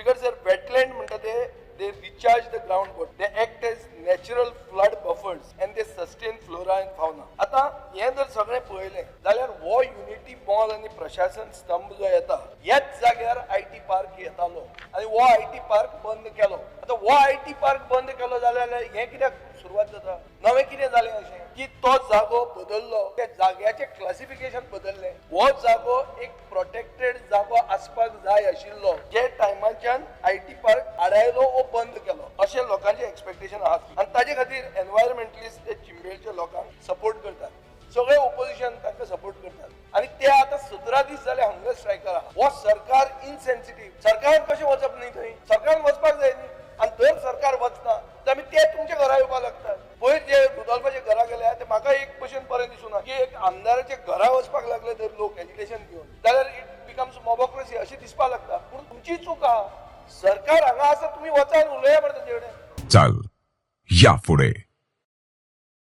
because their wetland म्हणटा they recharge the groundwater, they act as natural flood buffers and they sustain flora and fauna. आता हे जर सगळे पळयलें जाल्यार हो युनिटी मॉल आणि प्रशासन स्तंभ जो येता ह्याच जाग्यार आयटी पार्क येतालो आणि हो आयटी पार्क बंद केलो. आता हो आयटी पार्क बंद केलो जाल्यार हे कित्याक सुरवात जाता? नवें कितें जालें अशें की तो जागो बदललो, त्या जाग्याचें क्लासिफिकेशन बदललें. हो जागो एक प्रोटेक्टेड जागो आसपाक जाय आशिल्लो जे टायमाच्यान आयटी पार्क आडायलो वो बंद केलो अशें लोकांचे एक्सपेक्टेशन आहा आनी ताजे खातीर एनवायरमेंटलिस्ट ते चिंबेळच्या लोकांक सपोर्ट करतात. सगळे ओपोजिशन तांकां सपोर्ट करतात आणि ते आता 17 दीस जाले हंगर स्ट्रायकर आहा. हो सरकार इनसेन्सिटिव्ह. सरकारान कशें वचप न्ही थंय? सरकारान वचपाक जाय न्ही. आणि जर सरकार वचना तर आमी ते तुमच्या घरा येवपाक लागतात. पयर जे रुदोल्फाचे घरा गेले ते म्हाका एक भशेन बरें दिसूना की एक आमदाराच्या घरा वचपाक लागले तर लोक एज्युकेशन घेवन जाल्यार इट बिकम्स मोबोक्रेसी अशें दिसपाक लागता. पूण तुमची चूक आहा. सरकार हांगा आसा, तुम्ही वचा आनी उलया मरे ताचे कडेन. चल या पुढे.